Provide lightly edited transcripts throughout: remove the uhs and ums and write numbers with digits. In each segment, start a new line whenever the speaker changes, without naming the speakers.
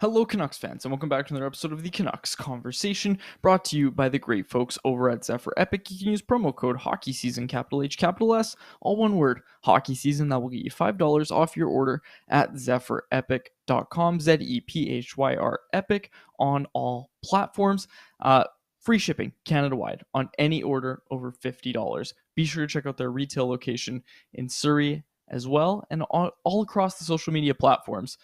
Hello, Canucks fans, and welcome back to another episode of the Canucks Conversation, brought to you by the great folks over at Zephyr Epic. You can use promo code HOCKEYSEASON, capital H, capital S, all one word, Hockey Season. That will get you $5 off your order at zephyrepic.com, Z-E-P-H-Y-R Epic, on all platforms. Free shipping, Canada-wide, on any order over $50. Be sure to check out their retail location in Surrey as well, and all across the social media platforms.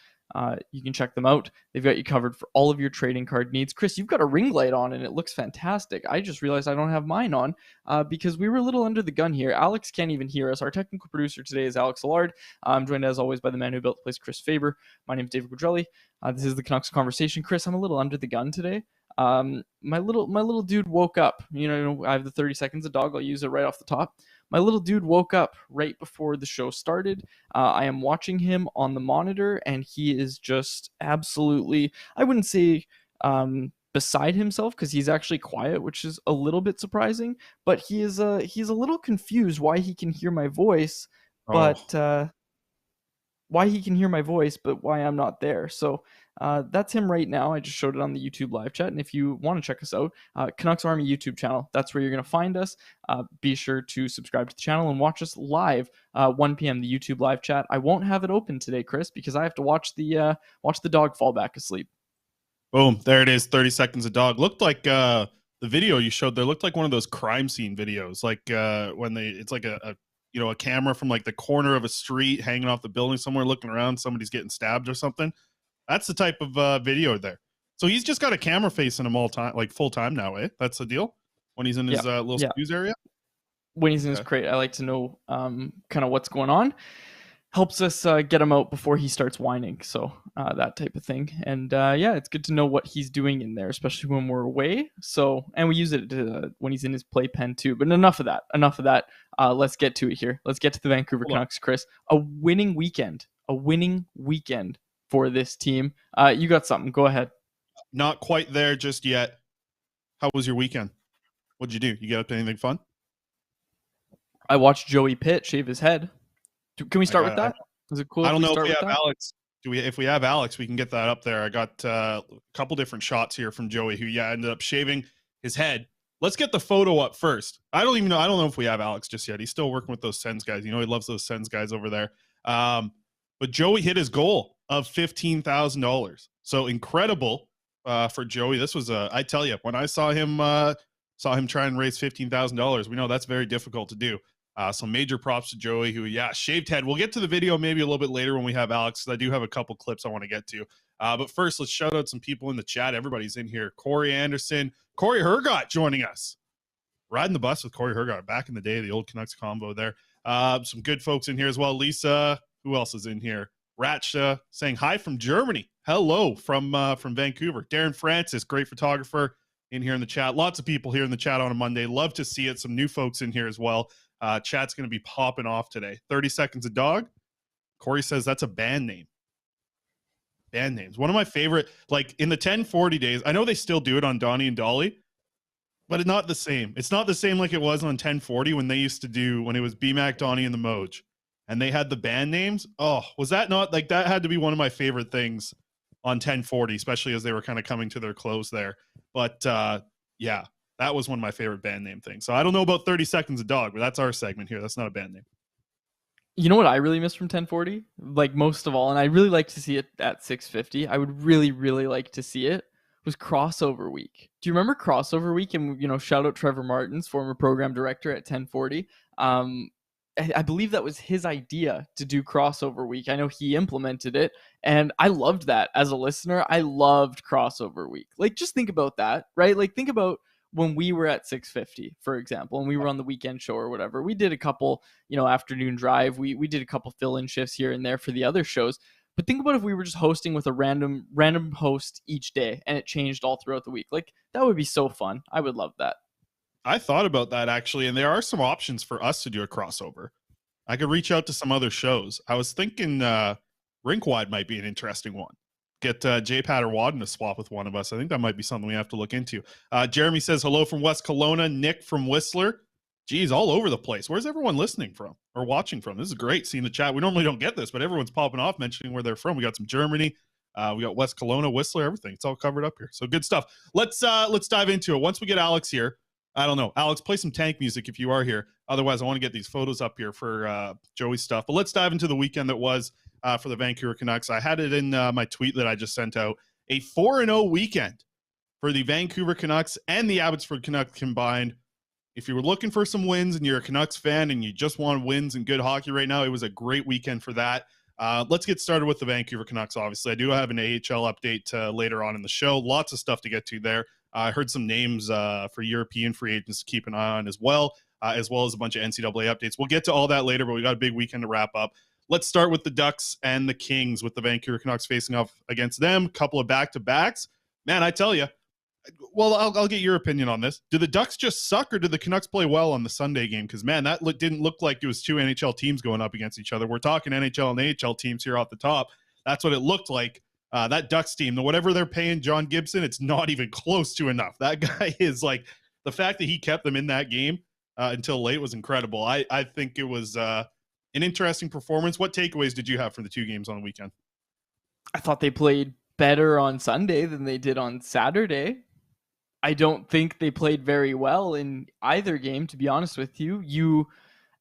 You can check them out. They've got you covered for all of your trading card needs. Chris, you've got a ring light on and it looks fantastic. I just realized I don't have mine on because we were a little under the gun here. Alex can't even hear us. Our technical producer today is Alex Allard. I'm joined as always by the man who built the place, Chris Faber. My name is David Quadrelli. This is the Canucks Conversation. Chris, I'm a little under the gun today. My little dude woke up. You know, I have the 30 seconds of dog. I'll use it right off the top. My little dude woke up right before the show started. I am watching him on the monitor, and he is just absolutely, I wouldn't say beside himself, because he's actually quiet, which is a little bit surprising, but he's a little confused why he can hear my voice, but why I'm not there. So that's him right now. I just showed it on the YouTube live chat. And if you want to check us out, Canucks Army YouTube channel, that's where you're going to find us. Be sure to subscribe to the channel and watch us live, 1 p.m. the YouTube live chat. I won't have it open today, Chris, because I have to watch the dog fall back asleep.
Boom. There it is. 30 seconds of dog. Looked like the video you showed there looked like one of those crime scene videos. Like when it's like a camera from like the corner of a street hanging off the building somewhere, looking around, somebody's getting stabbed or something. That's the type of video there. So he's just got a camera facing him all time, like full time now, eh? That's the deal when he's in his little snooze area? When he's in
his crate, I like to know kind of what's going on. Helps us get him out before he starts whining. So that type of thing. And it's good to know what he's doing in there, especially when we're away. So, and we use it when he's in his playpen too. But enough of that. Let's get to it here. Let's get to the Vancouver Canucks, Chris. A winning weekend for this team. You got something. Go ahead.
Not quite there just yet. How was your weekend? What'd you do? You get up to anything fun?
I watched Joey Pitt shave his head. Can we start with that? Is it cool?
I don't know if we have Alex. If we have Alex, we can get that up there. I got a couple different shots here from Joey, who ended up shaving his head. Let's get the photo up first. I don't know if we have Alex just yet. He's still working with those Sens guys. You know, he loves those Sens guys over there. But Joey hit his goal of $15,000. So incredible for Joey. This was I tell you, when I saw him try and raise $15,000, we know that's very difficult to do. So major props to Joey, who, shaved head. We'll get to the video maybe a little bit later when we have Alex, because I do have a couple clips I want to get to. But first, let's shout out some people in the chat. Everybody's in here. Corey Anderson, Corey Hergott joining us. Riding the bus with Corey Hergott back in the day, the old Canucks combo there. Some good folks in here as well. Lisa, who else is in here? Ratcha saying hi from Germany. Hello from Vancouver. Darren Francis, great photographer, in here in the chat. Lots of people here in the chat on a Monday. Love to see it. Some new folks in here as well. Chat's going to be popping off today. 30 Seconds of Dog. Corey says that's a band name. Band names. One of my favorite, like in the 1040 days, I know they still do it on Donnie and Dolly, but it's not the same. It's not the same like it was on 1040 when they used to do, when it was BMAC, Donnie, and the Moj, and they had the band names. Oh, was that not, like, that had to be one of my favorite things on 1040, especially as they were kind of coming to their close there. But that was one of my favorite band name things. So I don't know about 30 Seconds of Dog, but that's our segment here. That's not a band name.
You know what I really miss from 1040? Like most of all, and I really like to see it at 650. I would really, really like to see it, was crossover week. Do you remember crossover week? And, shout out Trevor Martins, former program director at 1040. I believe that was his idea to do crossover week. I know he implemented it, and I loved that as a listener. I loved crossover week. Like, just think about that, right? Like, think about when we were at 650, for example, and we were on the weekend show or whatever. We did a couple, afternoon drive. We did a couple fill-in shifts here and there for the other shows. But think about if we were just hosting with a random host each day, and it changed all throughout the week. Like, that would be so fun. I would love that.
I thought about that, actually, and there are some options for us to do a crossover. I could reach out to some other shows. I was thinking Rinkwide might be an interesting one. Get J-Pat or Wadden to swap with one of us. I think that might be something we have to look into. Jeremy says hello from West Kelowna. Nick from Whistler. Geez, all over the place. Where's everyone listening from or watching from? This is great seeing the chat. We normally don't get this, but everyone's popping off mentioning where they're from. We got some Germany. We got West Kelowna, Whistler, everything. It's all covered up here. So good stuff. Let's dive into it. Once we get Alex here, I don't know. Alex, play some tank music if you are here. Otherwise, I want to get these photos up here for Joey's stuff. But let's dive into the weekend that was for the Vancouver Canucks. I had it in my tweet that I just sent out. A 4-0 weekend for the Vancouver Canucks and the Abbotsford Canucks combined. If you were looking for some wins and you're a Canucks fan and you just want wins and good hockey right now, it was a great weekend for that. Let's get started with the Vancouver Canucks, obviously. I do have an AHL update later on in the show. Lots of stuff to get to there. I heard some names for European free agents to keep an eye on as well as a bunch of NCAA updates. We'll get to all that later, but we got a big weekend to wrap up. Let's start with the Ducks and the Kings, with the Vancouver Canucks facing off against them. Couple of back-to-backs. Man, I tell you, well, I'll get your opinion on this. Do the Ducks just suck, or did the Canucks play well on the Sunday game? Because, man, that didn't look like it was two NHL teams going up against each other. We're talking NHL and AHL teams here off the top. That's what it looked like. That Ducks team, whatever they're paying John Gibson, it's not even close to enough. That guy is like, the fact that he kept them in that game until late was incredible. I think it was an interesting performance. What takeaways did you have from the two games on the weekend?
I thought they played better on Sunday than they did on Saturday. I don't think they played very well in either game, to be honest with you. You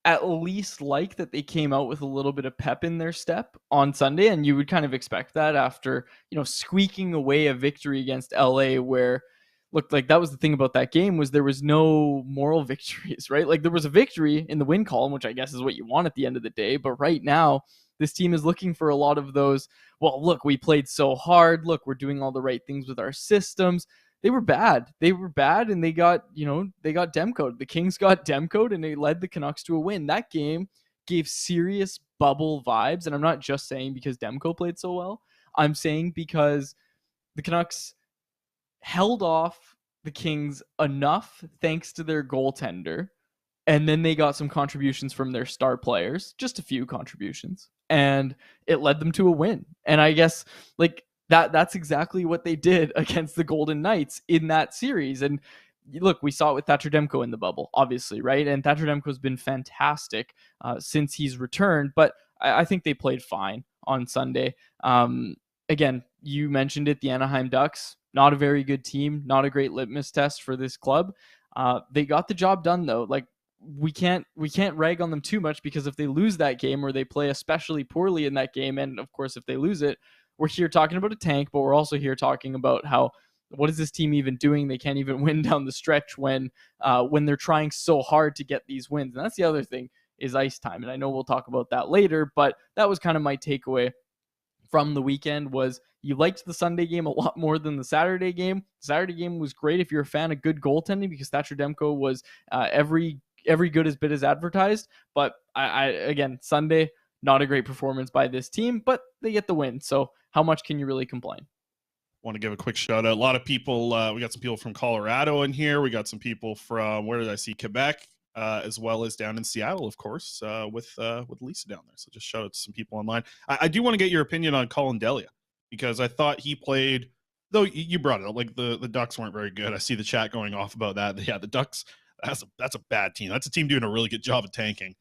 at least like that they came out with a little bit of pep in their step on Sunday, and you would kind of expect that after, squeaking away a victory against LA, where looked like that was the thing about that game, was there was no moral victories, right? Like, there was a victory in the win column, which I guess is what you want at the end of the day. But right now, this team is looking for a lot of those, well, look, we played so hard. Look, we're doing all the right things with our systems. They were bad. And they got Demcoed. The Kings got Demcoed, and they led the Canucks to a win. That game gave serious bubble vibes. And I'm not just saying because Demko played so well. I'm saying because the Canucks held off the Kings enough thanks to their goaltender. And then they got some contributions from their star players, just a few contributions. And it led them to a win. And I guess, that's exactly what they did against the Golden Knights in that series. And look, we saw it with Thatcher Demko in the bubble, obviously, right? And Thatcher Demko has been fantastic since he's returned, but I think they played fine on Sunday. Again, you mentioned it, the Anaheim Ducks, not a very good team, not a great litmus test for this club. They got the job done, though. We can't rag on them too much, because if they lose that game, or they play especially poorly in that game, and of course, if they lose it, we're here talking about a tank, but we're also here talking about what is this team even doing? They can't even win down the stretch when they're trying so hard to get these wins. And that's the other thing, is ice time. And I know we'll talk about that later, but that was kind of my takeaway from the weekend. Was you liked the Sunday game a lot more than the Saturday game. The Saturday game was great if you're a fan of good goaltending, because Thatcher Demko was every good as bit as advertised. But I again, Sunday, not a great performance by this team, but they get the win. So how much can you really complain?
Want to give a quick shout out. A lot of people, we got some people from Colorado in here. We got some people from, where did I see, Quebec, as well as down in Seattle, of course, with Lisa down there. So just shout out to some people online. I do want to get your opinion on Colin Delia, because I thought he played, though you brought it up, the Ducks weren't very good. I see the chat going off about that. Yeah, the Ducks, that's a bad team. That's a team doing a really good job of tanking.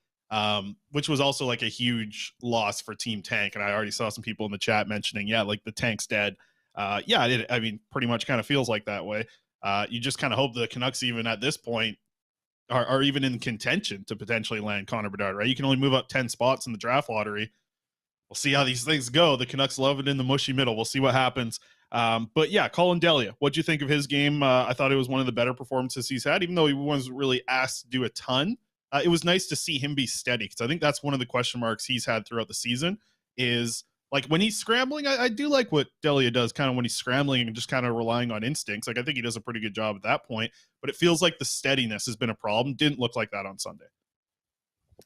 Which was also a huge loss for Team Tank. And I already saw some people in the chat mentioning, the tank's dead. Pretty much kind of feels like that way. You just kind of hope the Canucks, even at this point, are even in contention to potentially land Connor Bedard, right? You can only move up 10 spots in the draft lottery. We'll see how these things go. The Canucks love it in the mushy middle. We'll see what happens. But yeah, Colin Delia, what'd you think of his game? I thought it was one of the better performances he's had, even though he wasn't really asked to do a ton. It was nice to see him be steady, because I think that's one of the question marks he's had throughout the season, is when he's scrambling. I do like what Delia does kind of when he's scrambling and just kind of relying on instincts. I think he does a pretty good job at that point, but it feels like the steadiness has been a problem. Didn't look like that on Sunday.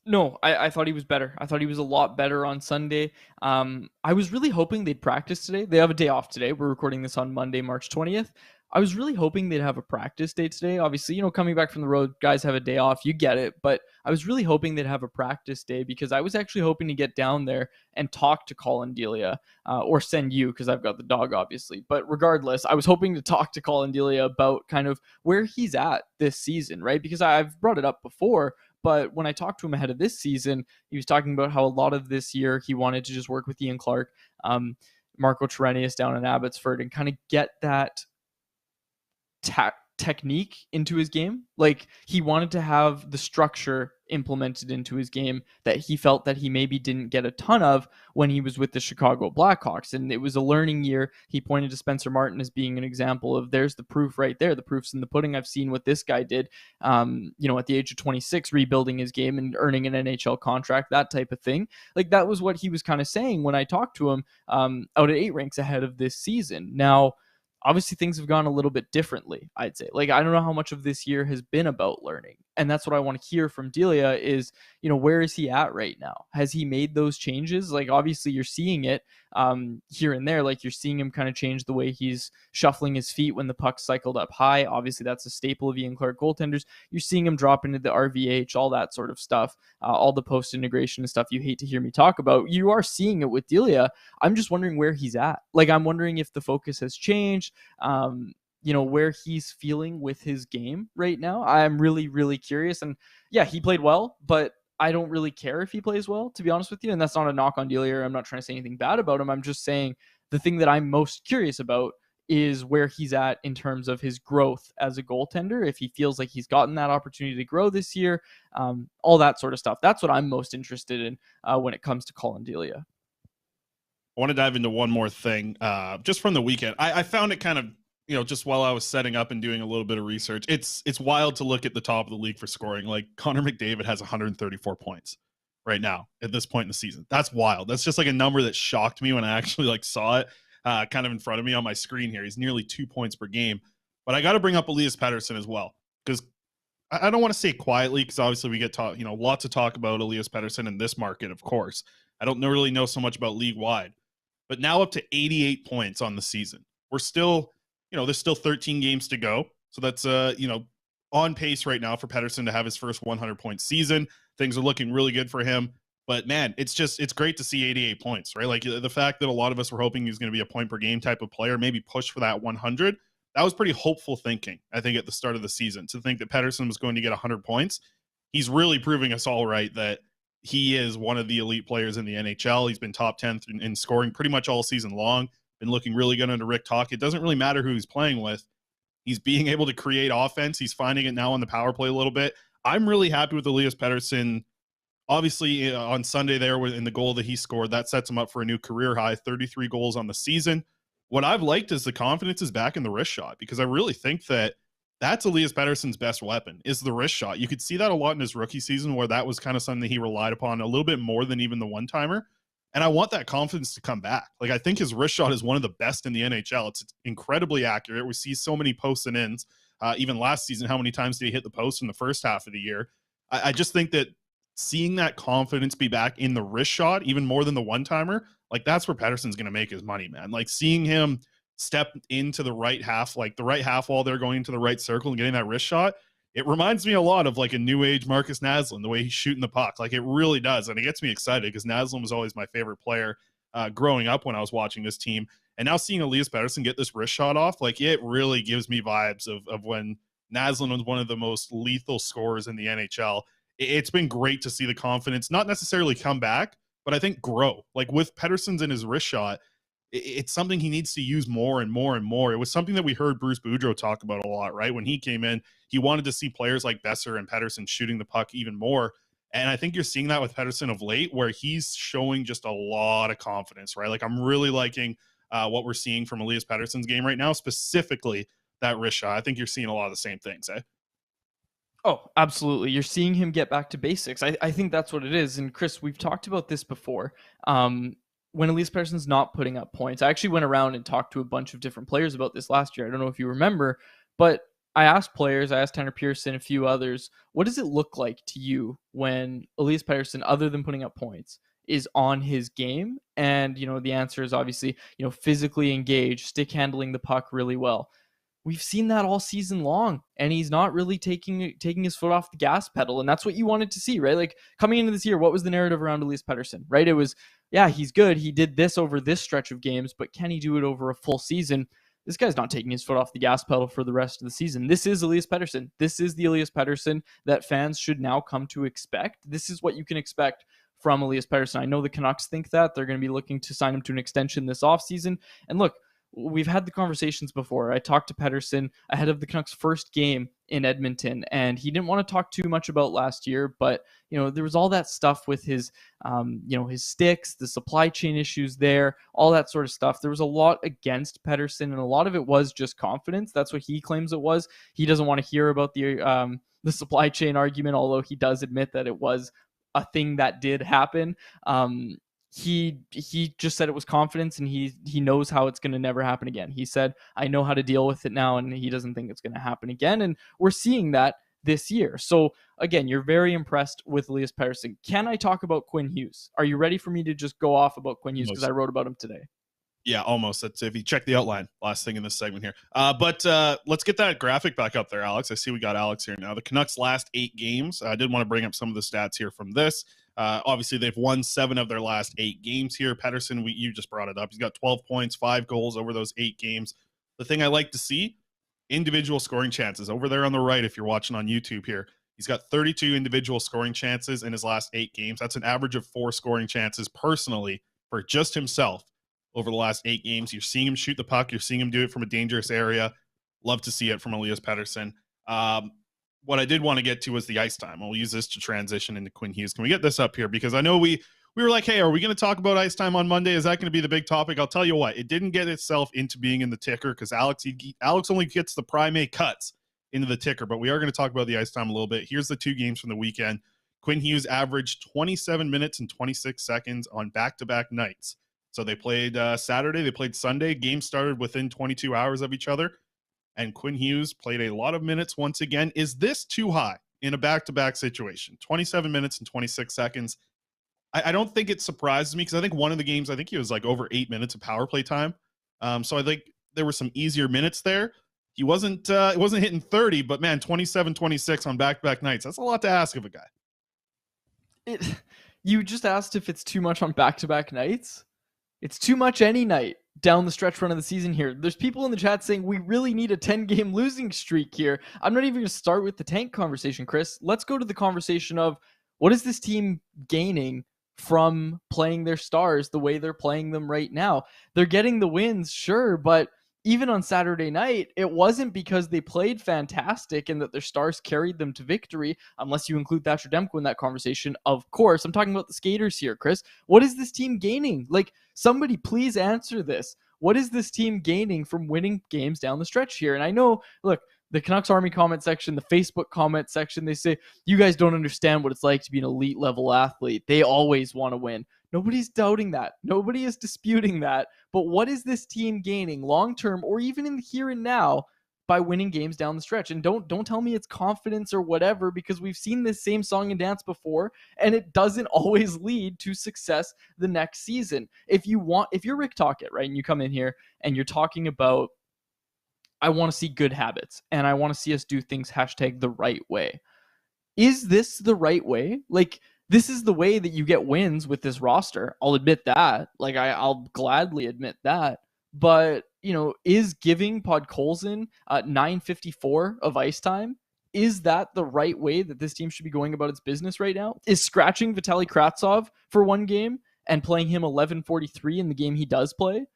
No, I thought he was better. I thought he was a lot better on Sunday. I was really hoping they'd practice today. They have a day off today. We're recording this on Monday, March 20th. I was really hoping they'd have a practice day today. Obviously, coming back from the road, guys have a day off. You get it. But I was really hoping they'd have a practice day because I was actually hoping to get down there and talk to Colin Delia or send you because I've got the dog, obviously. But regardless, I was hoping to talk to Colin Delia about kind of where he's at this season, right? Because I've brought it up before. But when I talked to him ahead of this season, he was talking about how a lot of this year he wanted to just work with Ian Clark, Marco Terenius down in Abbotsford and kind of get that technique into his game. Like he wanted to have the structure implemented into his game that he felt that he maybe didn't get a ton of when he was with the Chicago Blackhawks. And it was a learning year. He pointed to Spencer Martin as being an example of there's the proof right there. The proof's in the pudding. I've seen what this guy did, at the age of 26, rebuilding his game and earning an NHL contract, that type of thing. Like that was what he was kind of saying when I talked to him out at 8 ranks ahead of this season. Now, obviously things have gone a little bit differently, I'd say. Like, I don't know how much of this year has been about learning. And that's what I want to hear from Delia is, where is he at right now? Has he made those changes? Like, obviously you're seeing it here and there. Like, you're seeing him kind of change the way he's shuffling his feet when the puck's cycled up high. Obviously, that's a staple of Ian Clark goaltenders. You're seeing him drop into the RVH, all that sort of stuff, all the post-integration and stuff you hate to hear me talk about. You are seeing it with Delia. I'm just wondering where he's at. Like, I'm wondering if the focus has changed, where he's feeling with his game right now. I'm really, really curious. And yeah, he played well, but I don't really care if he plays well, to be honest with you. And that's not a knock on Delia. I'm not trying to say anything bad about him. I'm just saying the thing that I'm most curious about is where he's at in terms of his growth as a goaltender. If he feels like he's gotten that opportunity to grow this year, all that sort of stuff. That's what I'm most interested in when it comes to Colin Delia.
I want to dive into one more thing just from the weekend. I found it kind of, just while I was setting up and doing a little bit of research, it's wild to look at the top of the league for scoring. Like Connor McDavid has 134 points right now at this point in the season. That's wild. That's just like a number that shocked me when I actually saw it kind of in front of me on my screen here. He's nearly 2 points per game. But I got to bring up Elias Patterson as well, because I don't want to say quietly, because obviously we get lots of talk about Elias Patterson in this market, of course. I don't really know so much about league wide, but now up to 88 points on the season. We're still, there's still 13 games to go. So that's, on pace right now for Patterson to have his first 100-point season. Things are looking really good for him. But man, it's great to see 88 points, right? Like the fact that a lot of us were hoping he was going to be a point per game type of player, maybe push for that 100. That was pretty hopeful thinking, I think, at the start of the season, to think that Patterson was going to get 100 points. He's really proving us all right that he is one of the elite players in the NHL. He's been top 10 in scoring pretty much all season long. Been looking really good under Rick Tocchet. It doesn't really matter who he's playing with. He's being able to create offense. He's finding it now on the power play a little bit. I'm really happy with Elias Patterson. Obviously, on Sunday there in the goal that he scored, that sets him up for a new career high, 33 goals on the season. What I've liked is the confidence is back in the wrist shot, because I really think that that's Elias Patterson's best weapon, is the wrist shot. You could see that a lot in his rookie season, where that was kind of something that he relied upon a little bit more than even the one-timer. And I want that confidence to come back. Like, I think his wrist shot is one of the best in the NHL. It's incredibly accurate. We see so many posts and ins. Even last season, how many times did he hit the post in the first half of the year? I just think that seeing that confidence be back in the wrist shot, even more than the one-timer, like that's where Patterson's going to make his money, man. Like seeing him step into the right half, like the right half while they're going into the right circle and getting that wrist shot, it reminds me a lot of like a new age Marcus Naslund, the way he's shooting the puck. Like it really does. And it gets me excited, because Naslund was always my favorite player growing up when I was watching this team. And now seeing Elias Patterson get this wrist shot off, like it really gives me vibes of when Naslund was one of the most lethal scorers in the NHL. It's been great to see the confidence, not necessarily come back, but I think grow. Like with Patterson's in his wrist shot, it's something he needs to use more and more and more. It was something that we heard Bruce Boudreau talk about a lot, right? When he came in, he wanted to see players like Besser and Patterson shooting the puck even more. And I think you're seeing that with Patterson of late, where he's showing just a lot of confidence, right? Like I'm really liking what we're seeing from Elias Patterson's game right now, specifically that wrist shot. I think you're seeing a lot of the same things, eh?
Oh, absolutely. You're seeing him get back to basics. I think that's what it is. And Chris, we've talked about this before. When Elias Patterson's not putting up points, I actually went around and talked to a bunch of different players about this last year. I don't know if you remember, but I asked players, I asked Tanner Pearson, a few others, what does it look like to you when Elias Patterson, other than putting up points, is on his game? And, the answer is obviously, physically engaged, stick handling the puck really well. We've seen that all season long, and he's not really taking his foot off the gas pedal, and that's what you wanted to see, right? Like coming into this year, what was the narrative around Elias Patterson, right? It was, yeah, he's good. He did this over this stretch of games, but can he do it over a full season? This guy's not taking his foot off the gas pedal for the rest of the season. This is Elias Patterson. This is the Elias Patterson that fans should now come to expect. This is what you can expect from Elias Patterson. I know the Canucks think that. They're going to be looking to sign him to an extension this offseason. And look, we've had the conversations before. I talked to Pettersson ahead of the Canucks' first game in Edmonton, and he didn't want to talk too much about last year, but there was all that stuff with his his sticks, the supply chain issues there, all that sort of stuff. There was a lot against Pettersson, and a lot of it was just confidence. That's what he claims it was. He doesn't want to hear about the supply chain argument, although he does admit that it was a thing that did happen. He just said it was confidence, and he knows how it's going to never happen again. He said, I know how to deal with it now, and he doesn't think it's going to happen again. And we're seeing that this year. So again, you're very impressed with Elias Patterson. Can I talk about Quinn Hughes? Are you ready for me to just go off about Quinn Hughes? Because I wrote about him today.
Yeah, almost. That's if you check the outline, last thing in this segment here. But let's get that graphic back up there, Alex. I see we got Alex here now. The Canucks' last 8 games. I did want to bring up some of the stats here from this. Obviously, they've won 7 of their last 8 games here. Patterson, you just brought it up. He's got 12 points, 5 goals over those 8 games. The thing I like to see, individual scoring chances. Over there on the right, if you're watching on YouTube here, he's got 32 individual scoring chances in his last 8 games. That's an average of 4 scoring chances personally for just himself over the last 8 games. You're seeing him shoot the puck. You're seeing him do it from a dangerous area. Love to see it from Elias Patterson. What I did want to get to was the ice time. We'll use this to transition into Quinn Hughes. Can we get this up here? Because I know we were like, hey, are we going to talk about ice time on Monday? Is that going to be the big topic? I'll tell you what, it didn't get itself into being in the ticker because Alex only gets the primate cuts into the ticker, but we are going to talk about the ice time a little bit. Here's the 2 games from the weekend. Quinn Hughes averaged 27 minutes and 26 seconds on back-to-back nights. So they played Saturday, they played Sunday. Games started within 22 hours of each other. And Quinn Hughes played a lot of minutes once again. Is this too high in a back-to-back situation? 27 minutes and 26 seconds. I don't think it surprises me because I think one of the games, I think he was like over 8 minutes of power play time. So I think there were some easier minutes there. He wasn't hitting 30, but man, 27, 26 on back-to-back nights. That's a lot to ask of a guy.
You just asked if it's too much on back-to-back nights. It's too much any night down the stretch run of the season here. There's people in the chat saying we really need a 10-game losing streak here. I'm not even going to start with the tank conversation, Chris. Let's go to the conversation of what is this team gaining from playing their stars the way they're playing them right now? They're getting the wins, sure, but even on Saturday night, it wasn't because they played fantastic and that their stars carried them to victory, unless you include Thatcher Demko in that conversation. Of course, I'm talking about the skaters here, Chris. What is this team gaining? Like, somebody please answer this. What is this team gaining from winning games down the stretch here? And I know, look, the Canucks Army comment section, the Facebook comment section, they say, you guys don't understand what it's like to be an elite level athlete. They always want to win. Nobody's doubting that. Nobody is disputing that. But what is this team gaining long-term or even in the here and now by winning games down the stretch? And don't tell me it's confidence or whatever, because we've seen this same song and dance before, and it doesn't always lead to success the next season. If you're Rick Tocchet, right, and you come in here and you're talking about, I want to see good habits and I want to see us do things #the right way. Is this the right way? Like, this is the way that you get wins with this roster. I'll admit that. Like, I'll gladly admit that. But, is giving Podkolzin 9:54 of ice time, is that the right way that this team should be going about its business right now? Is scratching Vitaly Kratzov for one game and playing him 11:43 in the game he does play,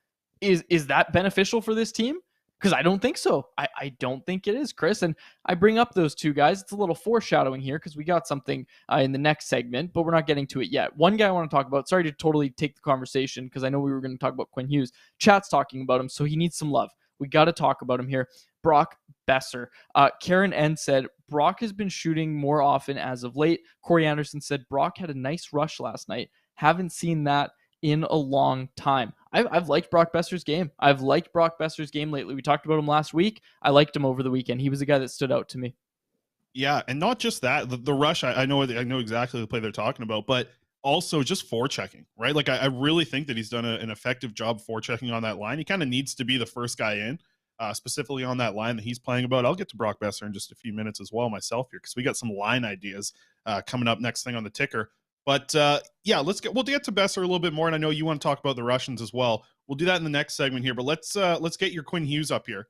is that beneficial for this team? Because I don't think so. I don't think it is, Chris. And I bring up those 2 guys. It's a little foreshadowing here because we got something in the next segment, but we're not getting to it yet. One guy I want to talk about, sorry to totally take the conversation because I know we were going to talk about Quinn Hughes. Chat's talking about him, so he needs some love. We got to talk about him here. Brock Besser. Karen N said, Brock has been shooting more often as of late. Corey Anderson said, Brock had a nice rush last night. Haven't seen that in a long time. I've liked Brock Besser's game. I've liked Brock Besser's game lately. We talked about him last week. I liked him over the weekend. He was a guy that stood out to me.
Yeah, and not just that. The rush, I know exactly the play they're talking about, but also just forechecking, right? Like, I really think that he's done an effective job forechecking on that line. He kind of needs to be the first guy in. specifically on that line that he's playing about. I'll get to Brock Besser in just a few minutes as well myself here, because we got some line ideas coming up next thing on the ticker. But yeah, we'll get to Besser a little bit more, and I know you want to talk about the Russians as well. We'll do that in the next segment here. But let's get your Quinn Hughes up here.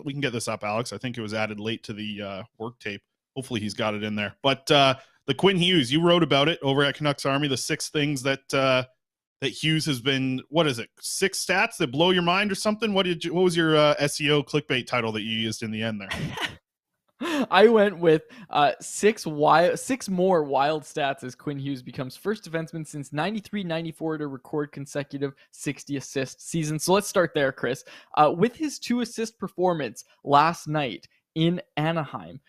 We can get this up, Alex. I think it was added late to the work tape. Hopefully he's got it in there. But the Quinn Hughes, you wrote about it over at Canucks Army. The 6 things that Hughes has been. What is it? 6 stats that blow your mind or something? What was your SEO clickbait title that you used in the end there?
I went with 6 more wild stats as Quinn Hughes becomes first defenseman since 93-94 to record consecutive 60 assist seasons. So let's start there, Chris. With his 2 assist performance last night in Anaheim,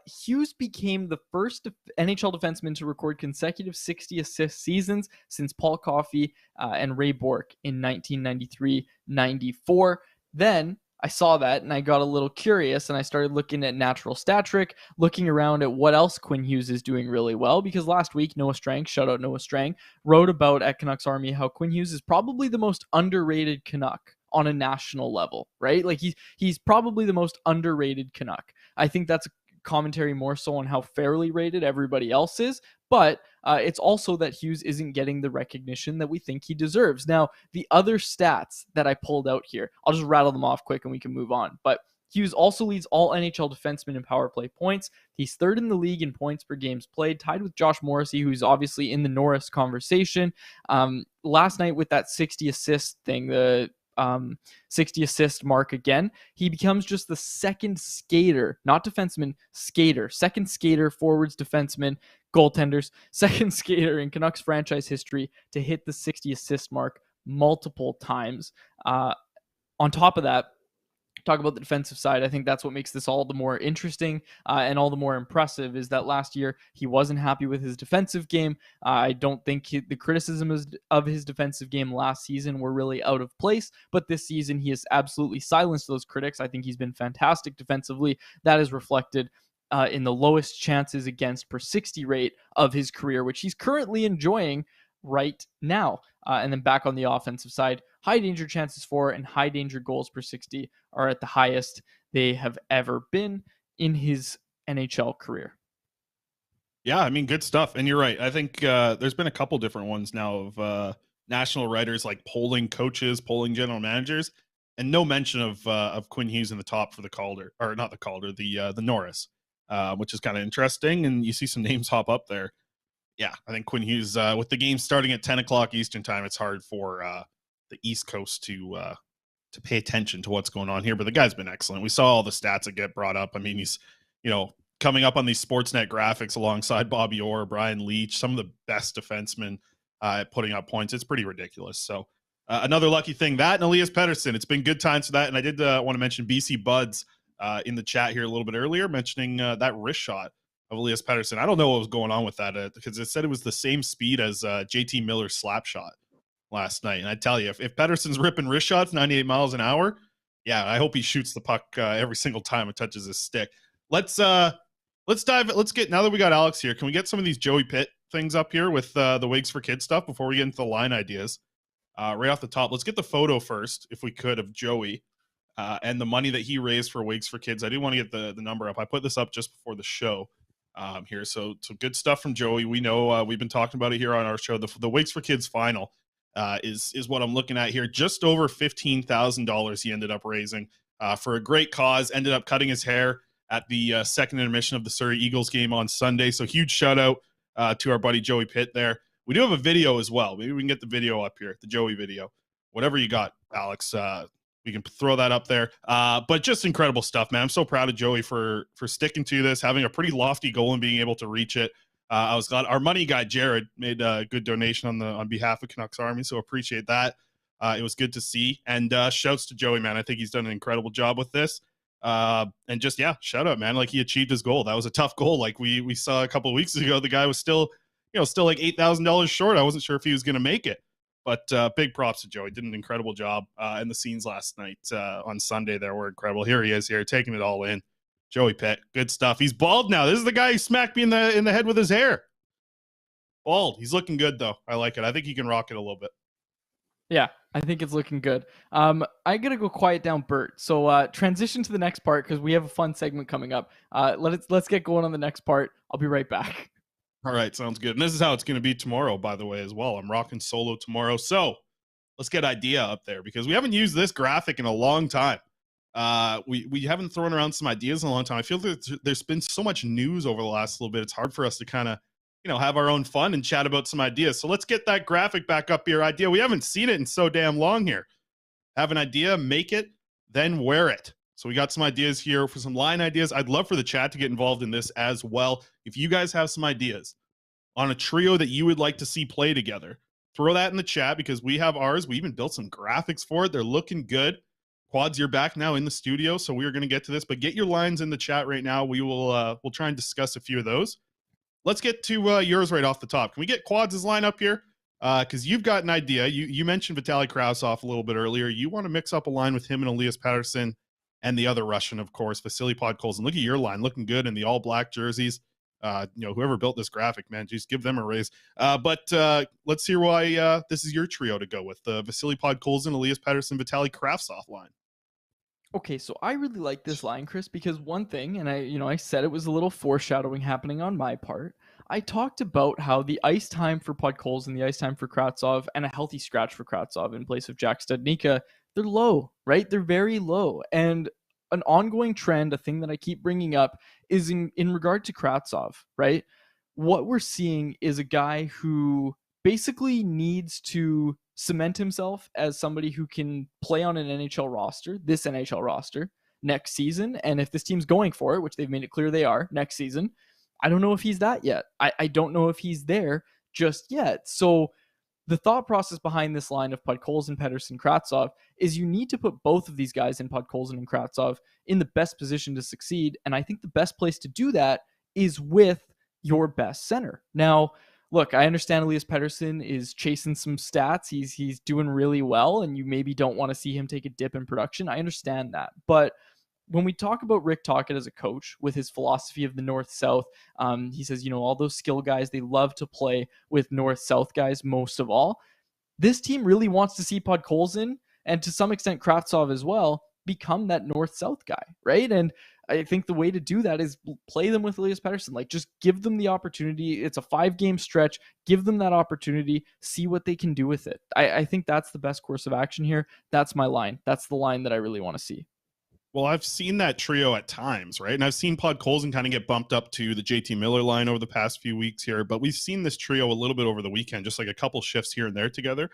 Hughes became the first NHL defenseman to record consecutive 60 assist seasons since Paul Coffey and Ray Bourque in 1993-94. Then I saw that and I got a little curious and I started looking at Natural Stat Trick, looking around at what else Quinn Hughes is doing really well, because last week Noah Strang, shout out Noah Strang, wrote about at Canucks Army how Quinn Hughes is probably the most underrated Canuck on a national level, right? Like he's probably the most underrated Canuck. I think that's a commentary more so on how fairly rated everybody else is, but it's also that Hughes isn't getting the recognition that we think he deserves. Now, the other stats that I pulled out here, I'll just rattle them off quick and we can move on. But Hughes also leads all NHL defensemen in power play points. He's 3rd in the league in points per games played, tied with Josh Morrissey, who's obviously in the Norris conversation. Last night with that 60 assist thing, the 60 assist mark again, he becomes just the second skater, not defenseman, skater, second skater, forwards, defenseman, goaltenders, second skater in Canucks franchise history to hit the 60 assist mark multiple times. On top of that, talk about the defensive side. I think that's what makes this all the more interesting and all the more impressive, is that last year he wasn't happy with his defensive game. I don't think the criticisms of his defensive game last season were really out of place, but this season he has absolutely silenced those critics. I think he's been fantastic defensively. That is reflected in the lowest chances against per 60 rate of his career, which he's currently enjoying right now. And then back on the offensive side, high danger chances for and high danger goals per 60 are at the highest they have ever been in his NHL career.
Yeah, I mean, good stuff. And you're right. I think there's been a couple different ones now of national writers like polling coaches, polling general managers, and no mention of Quinn Hughes in the top for the Calder, or not the Calder, the Norris, which is kind of interesting. And you see some names hop up there. Yeah, I think Quinn Hughes, with the game starting at 10 o'clock Eastern time, it's hard for the East Coast to pay attention to what's going on here. But the guy's been excellent. We saw all the stats that get brought up. I mean, he's, coming up on these Sportsnet graphics alongside Bobby Orr, Brian Leach, some of the best defensemen putting up points. It's pretty ridiculous. So another lucky thing, that and Elias Patterson. It's been good times for that. And I did want to mention BC Buds in the chat here a little bit earlier, mentioning that wrist shot of Elias Patterson. I don't know what was going on with that because it said it was the same speed as JT Miller's slap shot last night. And I tell you, if Patterson's ripping wrist shots 98 miles an hour, yeah, I hope he shoots the puck every single time it touches his stick. Let's get, now that we got Alex here, can we get some of these Joey Pitt things up here with the Wigs for Kids stuff before we get into the line ideas? Right off the top, let's get the photo first, if we could, of Joey and the money that he raised for Wigs for Kids. I do want to get the number up. I put this up just before the show here. So good stuff from Joey. We know we've been talking about it here on our show. The Wigs for Kids final is what I'm looking at here. Just over $15,000 he ended up raising for a great cause. Ended up cutting his hair at the second intermission of the Surrey Eagles game on Sunday. So huge shout out to our buddy Joey Pitt there. We do have a video as well. Maybe we can get the video up here, the Joey video. Whatever you got, Alex, we can throw that up there. But just incredible stuff, man. I'm so proud of Joey for sticking to this, having a pretty lofty goal and being able to reach it. I was glad our money guy, Jared, made a good donation on behalf of Canucks Army, so appreciate that. It was good to see. And shouts to Joey, man. I think he's done an incredible job with this. And just, yeah, shout out, man. Like, he achieved his goal. That was a tough goal. Like we saw a couple of weeks ago, the guy was still like $8,000 short. I wasn't sure if he was going to make it, but big props to Joey. Did an incredible job. And the scenes last night on Sunday there were incredible. Here he is here, taking it all in. Joey Pitt, good stuff. He's bald now. This is the guy who smacked me in the head with his hair. Bald. He's looking good though. I like it. I think he can rock it a little bit.
Yeah, I think it's looking good. I gotta go quiet down Bert. So transition to the next part because we have a fun segment coming up. Let's get going on the next part. I'll be right back.
All right, sounds good. And this is how it's going to be tomorrow, by the way, as well. I'm rocking solo tomorrow. So let's get idea up there because we haven't used this graphic in a long time. We haven't thrown around some ideas in a long time. I feel that there's been so much news over the last little bit. It's hard for us to kind of, have our own fun and chat about some ideas. So let's get that graphic back up here. Idea. We haven't seen it in so damn long here. Have an idea, make it, then wear it. So we got some ideas here for some line ideas. I'd love for the chat to get involved in this as well. If you guys have some ideas on a trio that you would like to see play together, throw that in the chat because we have ours. We even built some graphics for it. They're looking good. Quads, you're back now in the studio, so we are going to get to this, but get your lines in the chat right now. We'll try and discuss a few of those. Let's get to yours right off the top. Can we get Quads' line up here? Because you've got an idea. You mentioned Vitaly Kratzov a little bit earlier. You want to mix up a line with him and Elias Patterson and the other Russian, of course, Vasily Podkolzin. Look at your line, looking good in the all-black jerseys. Whoever built this graphic, man, just give them a raise. But let's hear why this is your trio to go with, the Vasily Podkolzin, Elias Patterson, Vitaly Kratzov line.
Okay, so I really like this line, Chris, because one thing, and I said it was a little foreshadowing happening on my part. I talked about how the ice time for Podkolzin and the ice time for Kratzov and a healthy scratch for Kratzov in place of Jack Studnicka, they're low, right? They're very low. And an ongoing trend, a thing that I keep bringing up, is in regard to Kratzov, right? What we're seeing is a guy who basically needs to cement himself as somebody who can play on an NHL roster, this NHL roster, next season. And if this team's going for it, which they've made it clear they are next season, I don't know if he's that yet. I don't know if he's there just yet. So the thought process behind this line of Podkolzin, Pettersson, Kratzov is you need to put both of these guys in Podkolzin and Kratzov in the best position to succeed. And I think the best place to do that is with your best center. Now, look, I understand Elias Pettersson is chasing some stats. He's doing really well, and you maybe don't want to see him take a dip in production. I understand that. But when we talk about Rick Tocchet as a coach with his philosophy of the North-South, he says, all those skill guys, they love to play with North-South guys most of all. This team really wants to see Podkolzin, and to some extent Kratzov as well, become that North-South guy, right? And I think the way to do that is play them with Elias Pettersson. Like, just give them the opportunity. It's a 5-game stretch. Give them that opportunity. See what they can do with it. I think that's the best course of action here. That's my line. That's the line that I really want to see.
Well, I've seen that trio at times, right? And I've seen Podkolzin kind of get bumped up to the JT Miller line over the past few weeks here, but we've seen this trio a little bit over the weekend, just like a couple shifts here and there together.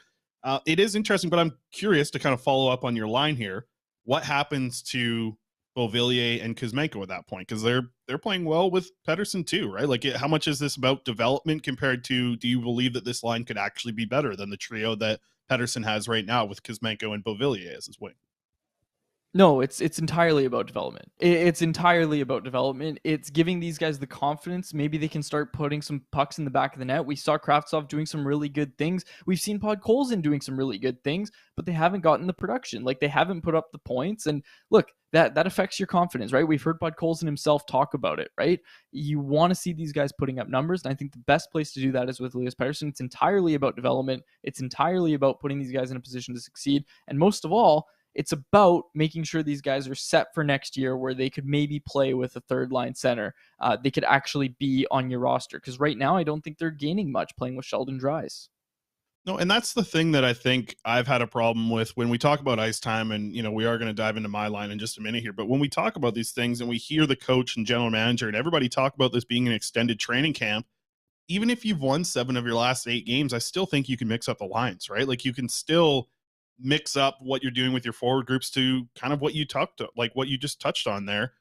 It is interesting, but I'm curious to kind of follow up on your line here. What happens to Beauvillier and Kuzmenko at that point? Because they're playing well with Pettersson too, right? Like, how much is this about development compared to, do you believe that this line could actually be better than the trio that Pettersson has right now with Kuzmenko and Beauvillier as his wing?
No, it's entirely about development. It's entirely about development. It's giving these guys the confidence. Maybe they can start putting some pucks in the back of the net. We saw Kratzov doing some really good things. We've seen Podkolzin doing some really good things, but they haven't gotten the production. Like, they haven't put up the points. And look, that affects your confidence, right? We've heard Podkolzin himself talk about it, right? You want to see these guys putting up numbers, and I think the best place to do that is with Elias Patterson. It's entirely about development. It's entirely about putting these guys in a position to succeed. And most of all, it's about making sure these guys are set for next year where they could maybe play with a third line center. They could actually be on your roster. Because right now, I don't think they're gaining much playing with Sheldon Dries.
No, and that's the thing that I think I've had a problem with when we talk about ice time, and we are going to dive into my line in just a minute here. But when we talk about these things and we hear the coach and general manager and everybody talk about this being an extended training camp, even if you've won 7 of your last 8 games, I still think you can mix up the lines, right? Like, you can still mix up what you're doing with your forward groups to kind of what you just touched on there.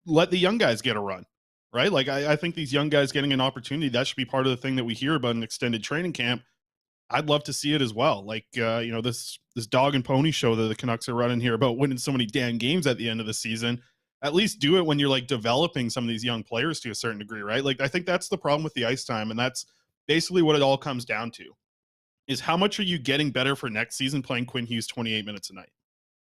Let the young guys get a run, right? Like, I think these young guys getting an opportunity, that should be part of the thing that we hear about an extended training camp. I'd love to see it as well. Like, this dog and pony show that the Canucks are running here about winning so many damn games at the end of the season. At least do it when you're like developing some of these young players to a certain degree, right? Like, I think that's the problem with the ice time, and that's basically what it all comes down to. Is how much are you getting better for next season playing Quinn Hughes 28 minutes a night?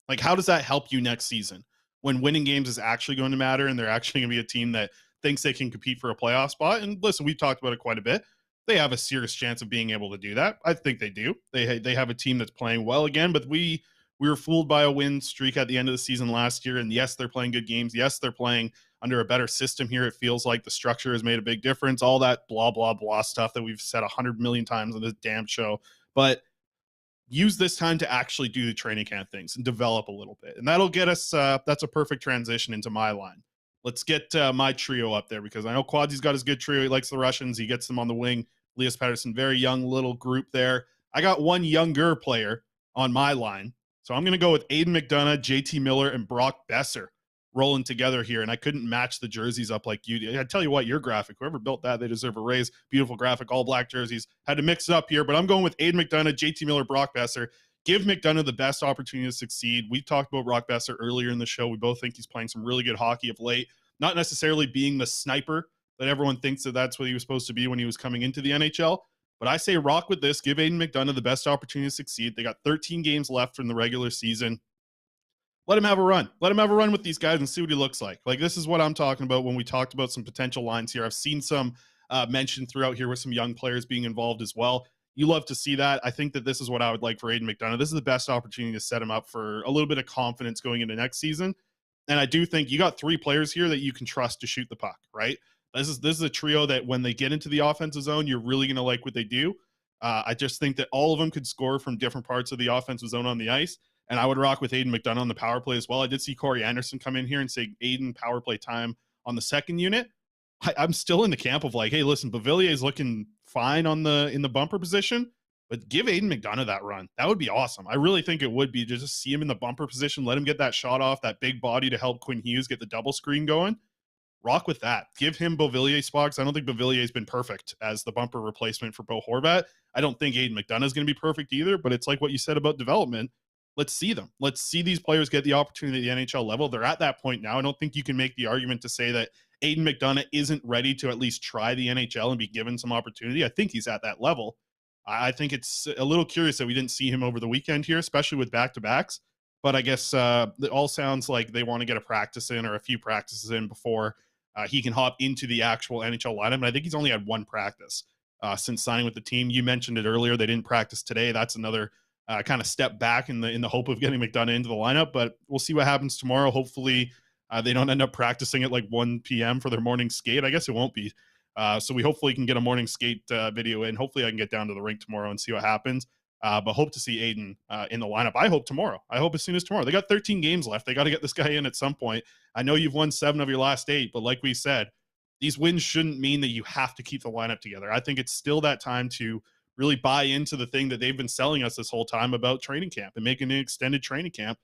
Like, how does that help you next season when winning games is actually going to matter and they're actually going to be a team that thinks they can compete for a playoff spot? And listen, we've talked about it quite a bit. they have a serious chance of being able to do that. I think they do. They have a team that's playing well again, but we were fooled by a win streak at the end of the season last year. And yes, they're playing good games. Yes, they're playing under a better system here. It feels like the structure has made a big difference. All that blah, blah, blah stuff that we've said 100 million times on this damn show. But use this time to actually do the training camp things and develop a little bit. And that'll get us, that's a perfect transition into my line. Let's get my trio up there because I know Quadsy's got his good trio. He likes the Russians. He gets them on the wing. Elias Patterson, very young little group there. I got one younger player on my line. So I'm going to go with Aiden McDonough, JT Miller, and Brock Besser rolling together here. And I couldn't match the jerseys up like you did. I tell you what, your graphic, whoever built that, they deserve a raise. Beautiful graphic, all black jerseys. Had to mix it up here, but I'm going with Aiden McDonough, JT Miller, Brock Besser. Give McDonough the best opportunity to succeed. We talked about Brock Besser earlier in the show. We both think he's playing some really good hockey of late. Not necessarily being the sniper that everyone thinks that that's what he was supposed to be when he was coming into the NHL. But I say rock with this. Give Aiden McDonough the best opportunity to succeed. They got 13 games left from the regular season. Let him have a run. Let him have a run with these guys and see what he looks like. Like, this is what I'm talking about when we talked about some potential lines here. I've seen some mentioned throughout here with some young players being involved as well. You love to see that. I think that this is what I would like for Aiden McDonough. This is the best opportunity to set him up for a little bit of confidence going into next season. And I do think you got three players here that you can trust to shoot the puck, right? This is a trio that when they get into the offensive zone, you're really going to like what they do. I just think that all of them could score from different parts of the offensive zone on the ice. And I would rock with Aiden McDonough on the power play as well. I did see Corey Anderson come in here and say Aiden power play time on the second unit. I'm still in the camp of like, hey, listen, Beauvillier is looking fine in the bumper position, but give Aiden McDonough that run. That would be awesome. I really think it would be to just see him in the bumper position, let him get that shot off, that big body to help Quinn Hughes get the double screen going. Rock with that. Give him Beauvillier spots. I don't think Beauvillier's been perfect as the bumper replacement for Bo Horvat. I don't think Aiden McDonough is going to be perfect either, but it's like what you said about development. Let's see them. Let's see these players get the opportunity at the NHL level. They're at that point now. I don't think you can make the argument to say that Aiden McDonough isn't ready to at least try the NHL and be given some opportunity. I think he's at that level. I think it's a little curious that we didn't see him over the weekend here, especially with back-to-backs. But I guess it all sounds like they want to get a practice in or a few practices in before he can hop into the actual NHL lineup. And I think he's only had one practice since signing with the team. You mentioned it earlier. They didn't practice today. That's another kind of step back in the hope of getting McDonough into the lineup. But we'll see what happens tomorrow. Hopefully they don't end up practicing at like 1 p.m. for their morning skate. I guess it won't be. So we hopefully can get a morning skate video in. Hopefully I can get down to the rink tomorrow and see what happens. But hope to see Aiden in the lineup. I hope tomorrow. I hope as soon as tomorrow. They got 13 games left. They got to get this guy in at some point. I know you've won 7 of your last 8, but like we said, these wins shouldn't mean that you have to keep the lineup together. I think it's still that time to really buy into the thing that they've been selling us this whole time about training camp and making an extended training camp.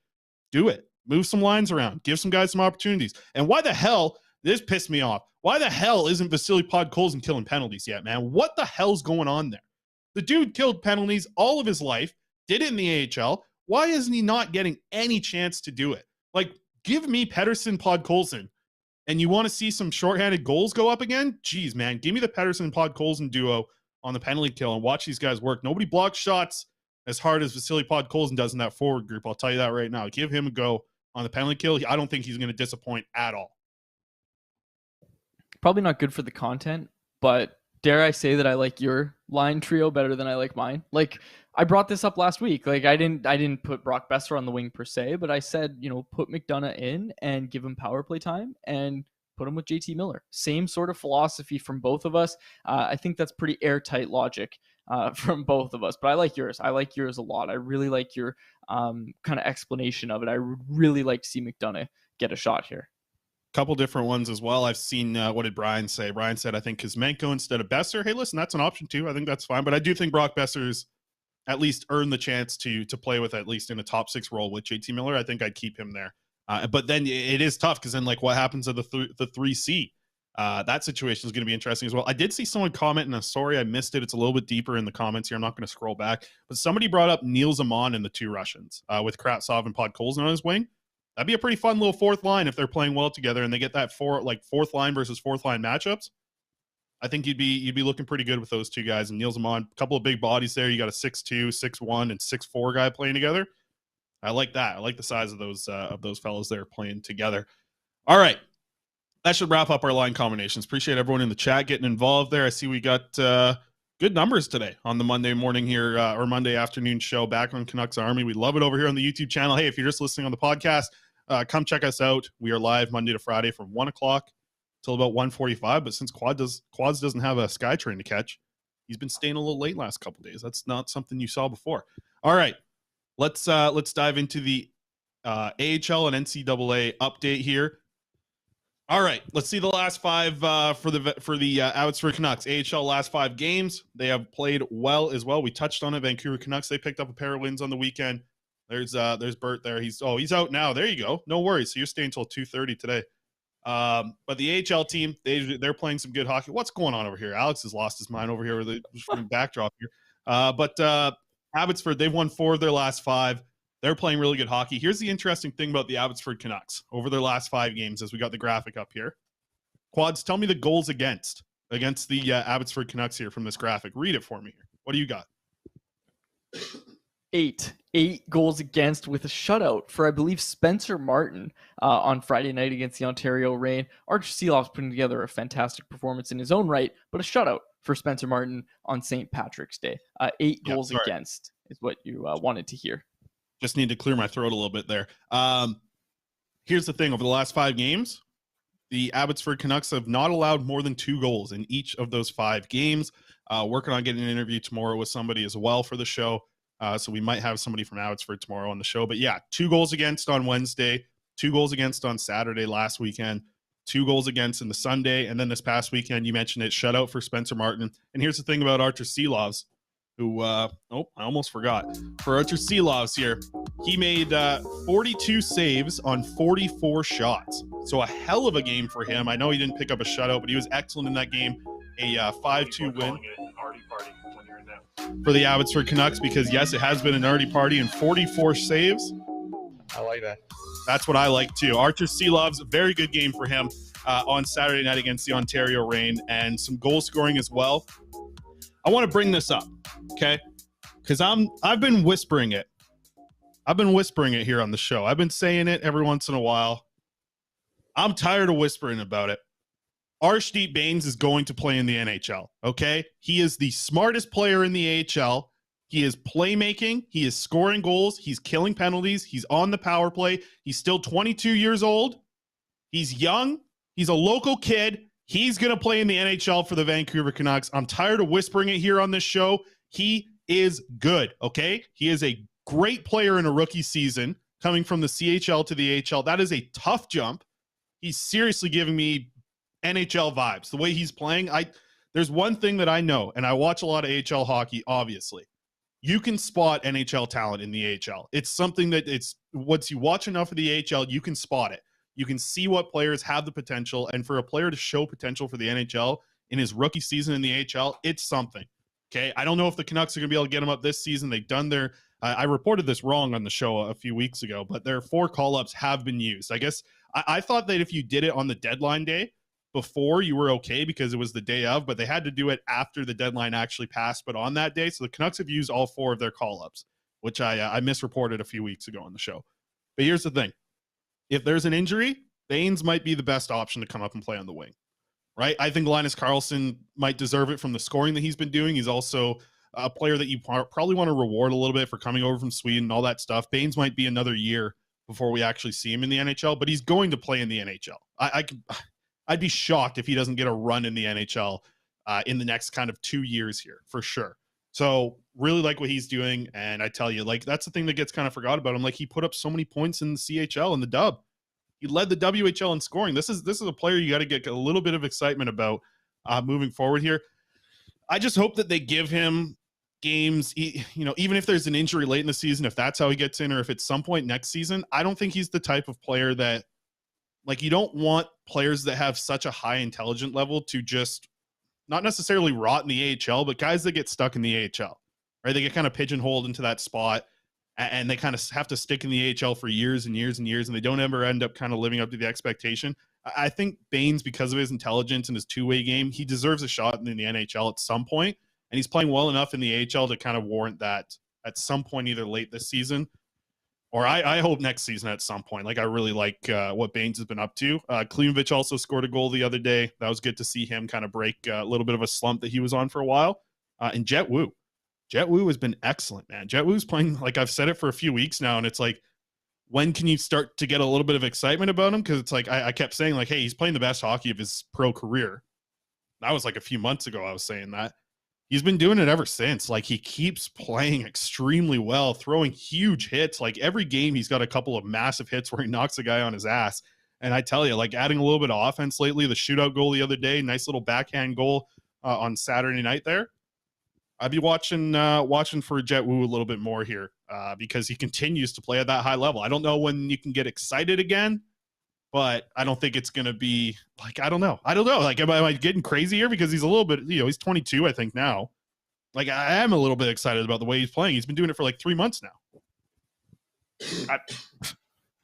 Do it. Move some lines around. Give some guys some opportunities. And why the hell, this pissed me off. Why the hell isn't Vasily Podkolzin killing penalties yet, man? What the hell's going on there? The dude killed penalties all of his life, did it in the AHL. Why isn't he not getting any chance to do it? Like, give me Pettersson, Podkolzin, and you want to see some shorthanded goals go up again? Jeez, man. Give me the Pettersson, Podkolzin duo on the penalty kill and watch these guys work. Nobody blocks shots as hard as Vasily Podkolzin does in that forward group. I'll tell you that right now. Give him a go on the penalty kill. I don't think he's going to disappoint at all.
Probably not good for the content, but dare I say that I like your line trio better than I like mine? Like, I brought this up last week. Like, I didn't put Brock Besser on the wing per se, but I said, put McDonough in and give him power play time and put him with JT Miller. Same sort of philosophy from both of us. I think that's pretty airtight logic from both of us, but I like yours. I like yours a lot. I really like your kind of explanation of it. I would really like to see McDonough get a shot here.
Couple different ones as well. I've seen, what did Brian say? Brian said, I think Kuzmenko instead of Besser. Hey, listen, that's an option too. I think that's fine. But I do think Brock Besser's at least earned the chance to play with at least in a top 6 role with JT Miller. I think I'd keep him there. But then it is tough because then like what happens at the 3C? That situation is going to be interesting as well. I did see someone comment, and sorry I missed it. It's a little bit deeper in the comments here. I'm not going to scroll back. But somebody brought up Neil Zaman and the 2 Russians with Kratzov and Podkolzin on his wing. That'd be a pretty fun little fourth line if they're playing well together and they get that fourth line versus fourth line matchups. I think you'd be looking pretty good with those 2 guys. And Neil Zaman, a couple of big bodies there. You got a 6'2", 6'1", and 6'4" guy playing together. I like that. I like the size of those fellows there playing together. All right. That should wrap up our line combinations. Appreciate everyone in the chat getting involved there. I see we got Good numbers today on the Monday morning here or Monday afternoon show back on Canucks Army. We love it over here on the YouTube channel. Hey, if you're just listening on the podcast, come check us out. We are live Monday to Friday from 1 o'clock till about 1:45. But since Quads doesn't have a SkyTrain to catch, he's been staying a little late last couple days. That's not something you saw before. All right, let's dive into the AHL and NCAA update here. All right, let's see the last five for the Abbotsford Canucks. AHL last 5 games. They have played well as well. We touched on it. Vancouver Canucks, they picked up a pair of wins on the weekend. There's Bert there. He's out now. There you go. No worries. So you're staying until 2:30 today. But the AHL team, they're playing some good hockey. What's going on over here? Alex has lost his mind over here with the backdrop here. But Abbotsford, they've won 4 of their last 5. They're playing really good hockey. Here's the interesting thing about the Abbotsford Canucks over their last 5 games, as we got the graphic up here. Quads, tell me the goals against the Abbotsford Canucks here from this graphic. Read it for me here. What do you got?
8 goals against with a shutout for, I believe, Spencer Martin on Friday night against the Ontario Reign. Archer Seeloff's putting together a fantastic performance in his own right, but a shutout for Spencer Martin on St. Patrick's Day. 8 goals against is what you wanted to hear.
Just need to clear my throat a little bit there. Here's the thing. Over the last 5 games, the Abbotsford Canucks have not allowed more than 2 goals in each of those 5 games. Working on getting an interview tomorrow with somebody as well for the show. So we might have somebody from Abbotsford tomorrow on the show. But yeah, 2 goals against on Wednesday, 2 goals against on Saturday last weekend, 2 goals against in the Sunday. And then this past weekend, you mentioned it, shutout for Spencer Martin. And here's the thing about Archer Seeloffs, who, I almost forgot. For Archer Seeloffs here, he made 42 saves on 44 shots. So a hell of a game for him. I know he didn't pick up a shutout, but he was excellent in that game. A 5-2 win for the Abbotsford Canucks, because, yes, it has been an arty party and 44 saves.
I like that.
That's what I like, too. Archer Seeloffs, a very good game for him on Saturday night against the Ontario Reign, and some goal scoring as well. I want to bring this up, okay? Because I've been whispering it. I've been whispering it here on the show. I've been saying it every once in a while. I'm tired of whispering about it. Arshdeep Bains is going to play in the NHL, okay? He is the smartest player in the AHL. He is playmaking. He is scoring goals. He's killing penalties. He's on the power play. He's still 22 years old. He's young. He's a local kid. He's going to play in the NHL for the Vancouver Canucks. I'm tired of whispering it here on this show. He is good, okay? He is a great player in a rookie season, coming from the CHL to the AHL. That is a tough jump. He's seriously giving me NHL vibes. The way he's playing, there's one thing that I know, and I watch a lot of AHL hockey, obviously. You can spot NHL talent in the AHL. It's something that once you watch enough of the AHL, you can spot it. You can see what players have the potential, and for a player to show potential for the NHL in his rookie season in the AHL, it's something. Okay, I don't know if the Canucks are going to be able to get him up this season. They've done their I reported this wrong on the show a few weeks ago, but their 4 call-ups have been used. I guess I thought that if you did it on the deadline day before, you were okay because it was the day of, but they had to do it after the deadline actually passed, but on that day. So the Canucks have used all 4 of their call-ups, which I misreported a few weeks ago on the show. But here's the thing. If there's an injury, Bains might be the best option to come up and play on the wing, right? I think Linus Karlsson might deserve it from the scoring that he's been doing. He's also a player that you probably want to reward a little bit for coming over from Sweden and all that stuff. Bains might be another year before we actually see him in the NHL, but he's going to play in the NHL. I'd be shocked if he doesn't get a run in the NHL in the next kind of 2 years here, for sure. So really like what he's doing, and I tell you, like, that's the thing that gets kind of forgot about him. Like, he put up so many points in the CHL and the dub. He led the WHL in scoring. This is a player you got to get a little bit of excitement about moving forward here. I just hope that they give him games, even if there's an injury late in the season, if that's how he gets in, or if it's some point next season. I don't think he's the type of player that, like, you don't want players that have such a high intelligent level to just not necessarily rot in the AHL, but guys that get stuck in the AHL, right? They get kind of pigeonholed into that spot, and they kind of have to stick in the AHL for years and years and years, and they don't ever end up kind of living up to the expectation. I think Bains, because of his intelligence and his two-way game, he deserves a shot in the NHL at some point, and he's playing well enough in the AHL to kind of warrant that at some point, either late this season, or I hope next season at some point. Like, I really like what Bains has been up to. Klimovich also scored a goal the other day. That was good to see him kind of break a little bit of a slump that he was on for a while. And Jet Wu. Jet Wu has been excellent, man. Jet Wu's playing, like I've said it for a few weeks now, and it's like, when can you start to get a little bit of excitement about him? Because it's like I kept saying, like, hey, he's playing the best hockey of his pro career. That was like a few months ago I was saying that. He's been doing it ever since. Like, he keeps playing extremely well, throwing huge hits. Like, every game he's got a couple of massive hits where he knocks a guy on his ass. And I tell you, like, adding a little bit of offense lately, the shootout goal the other day, nice little backhand goal on Saturday night there. I'd be watching for Jet Wu a little bit more here because he continues to play at that high level. I don't know when you can get excited again, but I don't think it's going to be like, I don't know. Like, am I getting crazy here? Because he's a little bit, he's 22, I think now. Like, I am a little bit excited about the way he's playing. He's been doing it for like 3 months now.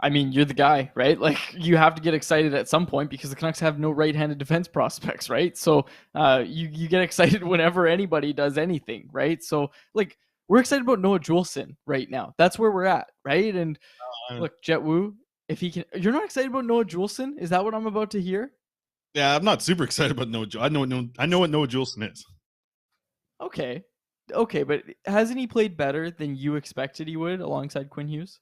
I mean, you're the guy, right? Like, you have to get excited at some point because the Canucks have no right-handed defense prospects, right? So you get excited whenever anybody does anything, right? So, like, we're excited about Noah Juulsen right now. That's where we're at, right? And look, Jet Wu, if he can, you're not excited about Noah Juulsen? Is that what I'm about to hear?
Yeah, I'm not super excited about Noah Juulsen. I know what Noah Juulsen is.
Okay, but hasn't he played better than you expected he would alongside Quinn Hughes?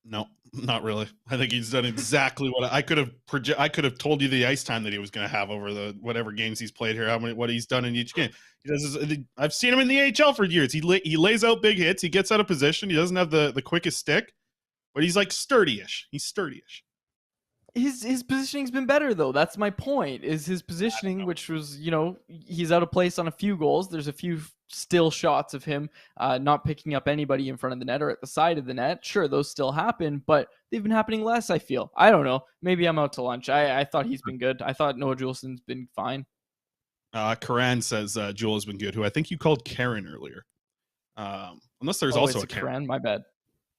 No, not really. I think he's done exactly what I could have told you the ice time that he was going to have over the whatever games he's played here. What he's done in each game. I've seen him in the AHL for years. He lays out big hits. He gets out of position. He doesn't have the quickest stick, but he's like sturdyish. He's sturdyish.
His positioning's been better though. That's my point. Is his positioning, which was, he's out of place on a few goals. There's a few still shots of him not picking up anybody in front of the net or at the side of the net. Sure, those still happen, but they've been happening less, I feel. I don't know. Maybe I'm out to lunch. I thought he's been good. I thought Noah Juulsen's been fine.
Karan says Joel has been good, who I think you called Karen earlier. Unless there's also a Karen.
My bad.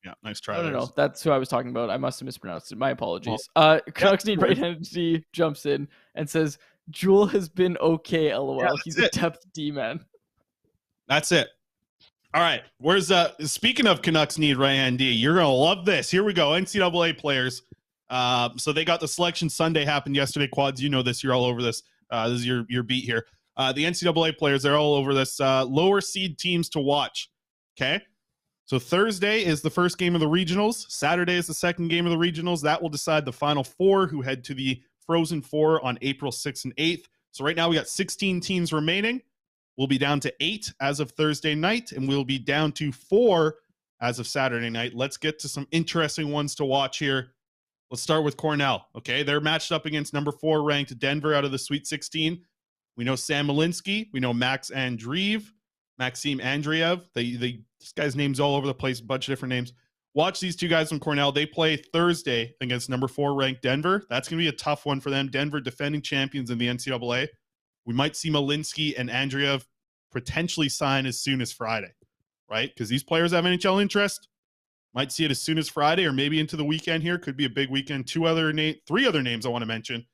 Yeah, nice try.
No. That's who I was talking about. I must have mispronounced it. My apologies. Canucks need right-handed D jumps in and says, Jewel has been okay, LOL. Yeah, he's a depth D man.
That's it. All right. Where's speaking of Canucks need right-hand D, you're gonna love this. Here we go. NCAA players. So they got the selection Sunday happened yesterday. Quads, you know this. You're all over this. This is your beat here. The NCAA players, they're all over this. Lower seed teams to watch. Okay. So Thursday is the first game of the regionals. Saturday is the second game of the regionals. That will decide the final four who head to the Frozen Four on April 6th and 8th. So right now we got 16 teams remaining. We'll be down to 8 as of Thursday night, and we'll be down to 4 as of Saturday night. Let's get to some interesting ones to watch here. Let's start with Cornell. Okay, they're matched up against number 4 ranked Denver out of the Sweet 16. We know Sam Malinsky. We know Maxim Andreev. This guy's name's all over the place, a bunch of different names. Watch these two guys from Cornell. They play Thursday against number 4 ranked Denver. That's going to be a tough one for them. Denver defending champions in the NCAA. We might see Malinsky and Andreev potentially sign as soon as Friday, right? Because these players have NHL interest. Might see it as soon as Friday or maybe into the weekend here. Could be a big weekend. 3 other names I want to mention.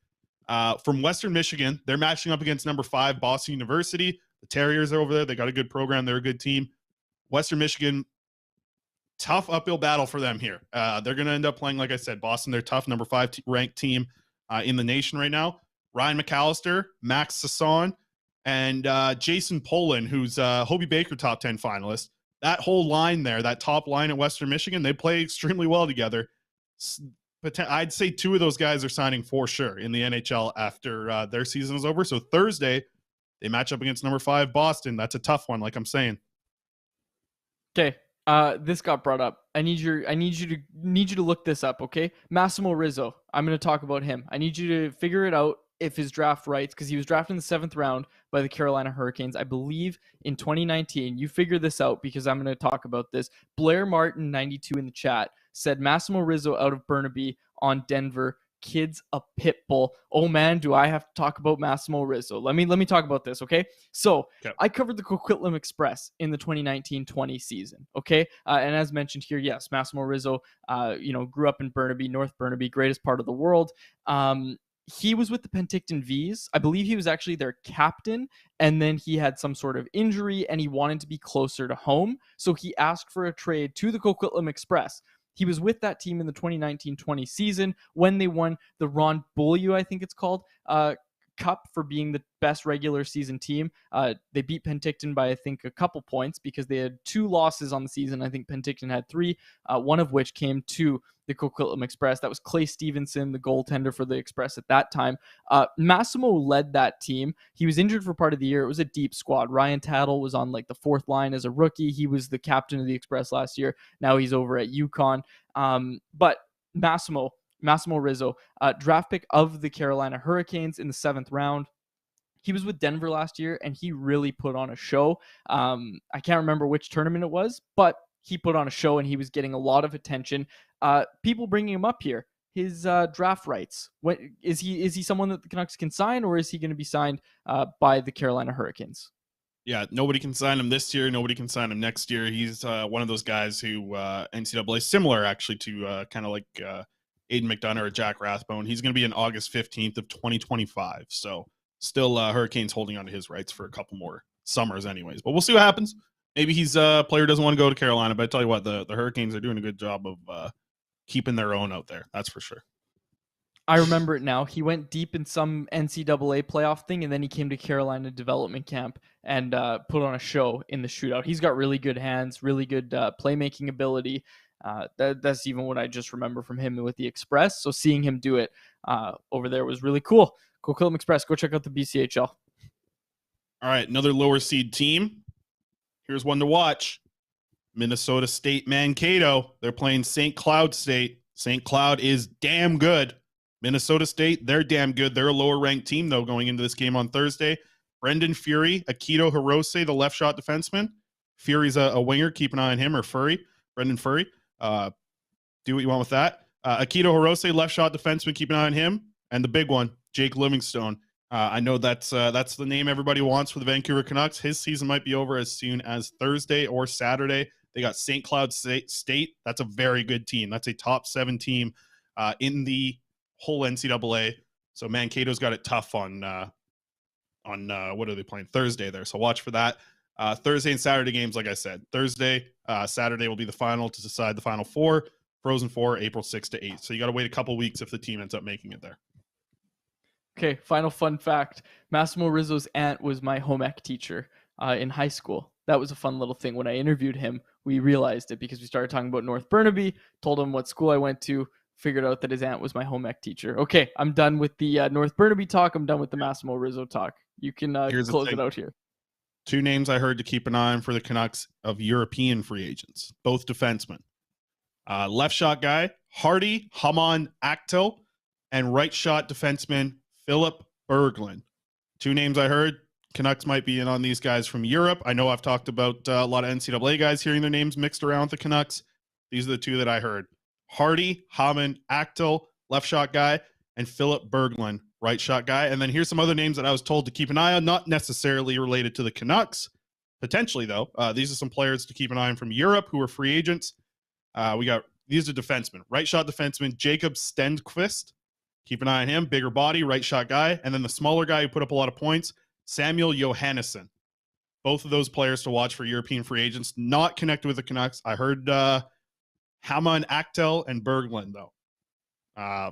From Western Michigan, they're matching up against number 5 Boston University. The Terriers are over there. They got a good program. They're a good team. Western Michigan, tough uphill battle for them here. They're going to end up playing, like I said, Boston. They're tough, number 5 ranked team in the nation right now. Ryan McAllister, Max Sasson, and Jason Polin, who's Hobie Baker top 10 finalist. That whole line there, that top line at Western Michigan, they play extremely well together. I'd say 2 of those guys are signing for sure in the NHL after their season is over. So Thursday, they match up against number 5 Boston. That's a tough one, like I'm saying.
Okay. This got brought up. I need you to look this up, okay? Massimo Rizzo. I'm going to talk about him. I need you to figure it out if his draft rights, because he was drafted in the 7th round by the Carolina Hurricanes, I believe, in 2019. You figure this out because I'm going to talk about this. Blair Martin 92 in the chat said Massimo Rizzo out of Burnaby on Denver. Kids a pit bull. Oh man, do I have to talk about Massimo Rizzo? Let me talk about this, okay? So I covered the Coquitlam Express in the 2019-20 season, okay? And as mentioned here, yes, Massimo Rizzo, grew up in Burnaby, North Burnaby, greatest part of the world. He was with the Penticton Vs. I believe he was actually their captain, and then he had some sort of injury, and he wanted to be closer to home, so he asked for a trade to the Coquitlam Express. He was with that team in the 2019-20 season when they won the Ron Beaulieu, I think it's called, cup for being the best regular season team. They beat Penticton by, I think, a couple points because they had 2 losses on the season. I think Penticton had 3, one of which came to the Coquitlam Express. That was Clay Stevenson, the goaltender for the Express at that time. Massimo led that team. He was injured for part of the year. It was a deep squad. Ryan Tattle was on like the 4th line as a rookie. He was the captain of the Express last year. Now he's over at UConn. But Massimo Rizzo, draft pick of the Carolina Hurricanes in the 7th round. He was with Denver last year, and he really put on a show. I can't remember which tournament it was, but he put on a show, and he was getting a lot of attention. People bringing him up here. His draft rights. What is he someone that the Canucks can sign, or is he going to be signed by the Carolina Hurricanes?
Yeah, nobody can sign him this year. Nobody can sign him next year. He's one of those guys who NCAA, similar actually to kind of like Aiden McDonough or Jack Rathbone. He's going to be in August 15th of 2025. So still Hurricanes holding on to his rights for a couple more summers anyways. But we'll see what happens. Maybe he's a player who doesn't want to go to Carolina. But I tell you what, the Hurricanes are doing a good job of keeping their own out there. That's for sure.
I remember it now. He went deep in some NCAA playoff thing, and then he came to Carolina development camp and put on a show in the shootout. He's got really good hands, really good playmaking ability. That's even what I just remember from him with the Express. So seeing him do it over there was really cool. Coquitlam Express, go check out the BCHL.
All right, another lower seed team. Here's one to watch. Minnesota State Mankato. They're playing St. Cloud State. St. Cloud is damn good. Minnesota State, they're damn good. They're a lower-ranked team, though, going into this game on Thursday. Brendan Fury, Akito Hirose, the left-shot defenseman. Fury's a winger. Keep an eye on him, or Furry. Brendan Furry. Do what you want with that. Akito Hirose, left-shot defenseman. Keep an eye on him. And the big one, Jake Livingstone. I know that's the name everybody wants for the Vancouver Canucks. His season might be over as soon as Thursday or Saturday. They got St. Cloud State. That's a very good team. That's a top 7 team in the whole NCAA. So Mankato's got it tough on what are they playing? Thursday there. So watch for that. Thursday and Saturday games, like I said. Thursday, Saturday will be the final to decide the Final Four. Frozen Four, April 6th to 8th. So you got to wait a couple weeks if the team ends up making it there.
Okay, final fun fact. Massimo Rizzo's aunt was my home ec teacher in high school. That was a fun little thing. When I interviewed him, we realized it because we started talking about North Burnaby, told him what school I went to, figured out that his aunt was my home ec teacher. Okay, I'm done with the North Burnaby talk. I'm done with the Massimo Rizzo talk. You can close it out here.
2 names I heard to keep an eye on for the Canucks of European free agents, both defensemen. Left shot guy, Hardy Haman Aktel, and right shot defenseman, Philip Berglund. 2 names I heard. Canucks might be in on these guys from Europe. I know I've talked about a lot of NCAA guys hearing their names mixed around with the Canucks. These are the 2 that I heard. Hardy, Haman, Aktel, left shot guy, and Philip Berglund, right shot guy. And then here's some other names that I was told to keep an eye on, not necessarily related to the Canucks. Potentially, though. These are some players to keep an eye on from Europe who are free agents. These are defensemen. Right shot defenseman, Jacob Stenquist. Keep an eye on him. Bigger body, right shot guy. And then the smaller guy who put up a lot of points, Samuel Johannesson. Both of those players to watch for European free agents. Not connected with the Canucks. I heard Haman Aktel and Berglund, though,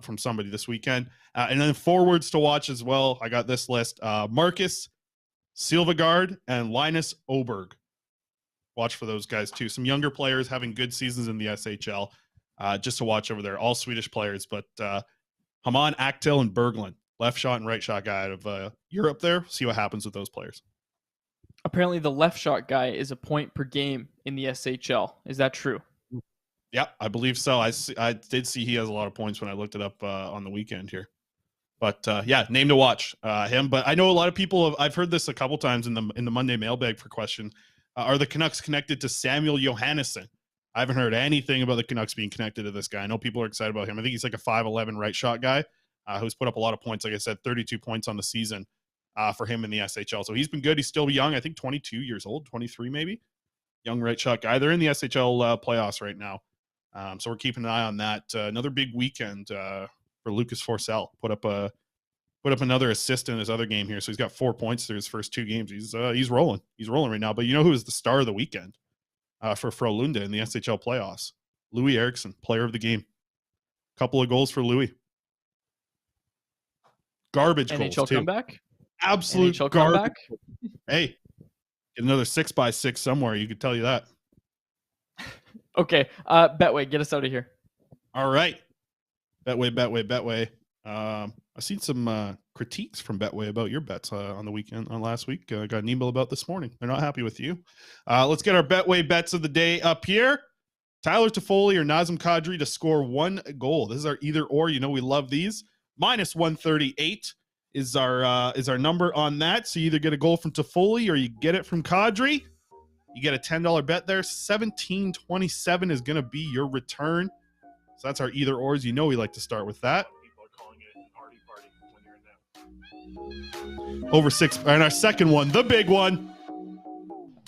from somebody this weekend. And then forwards to watch as well. I got this list. Marcus Silvegaard and Linus Oberg. Watch for those guys, too. Some younger players having good seasons in the SHL. Just to watch over there. All Swedish players, but Haman Aktel and Berglund. Left shot and right shot guy out of Europe there. See what happens with those players.
Apparently the left shot guy is a point per game in the SHL. Is that true?
Yeah, I believe so. I did see he has a lot of points when I looked it up on the weekend here. But yeah, name to watch him. But I know a lot of people I've heard this a couple times in the Monday mailbag for question. Are the Canucks connected to Samuel Johannesson? I haven't heard anything about the Canucks being connected to this guy. I know people are excited about him. I think he's like a 5'11" right shot guy who's put up a lot of points. Like I said, 32 points on the season for him in the SHL. So he's been good. He's still young. I think 22 years old, 23 maybe. Young right shot guy. They're in the SHL playoffs right now. So we're keeping an eye on that. Another big weekend for Lucas Forsell. Put up another assist in his other game here. So he's got 4 points through his first 2 games. He's rolling. He's rolling right now. But you know who is the star of the weekend for Frölunda in the SHL playoffs? Louis Eriksson, player of the game. Couple of goals for Louis. Garbage
NHL
goals, too.
comeback?
Absolute
NHL
garbage.
comeback?
Hey, get another 6x6 somewhere. You could tell you that.
Okay. Betway, get us out of here.
All right. Betway. I've seen some critiques from Betway about your bets on last week. Got an email about this morning. They're not happy with you. Let's get our Betway bets of the day up here. Tyler Toffoli or Nazem Kadri to score 1 goal. This is our either or. You know we love these. Minus 138 is our number on that. So you either get a goal from Toffoli or you get it from Kadri. You get a $10 bet there. $17.27 is going to be your return. So that's our either ors. You know we like to start with that.
People are calling it an arty party when you're in there.
Over 6. And our second one, the big one.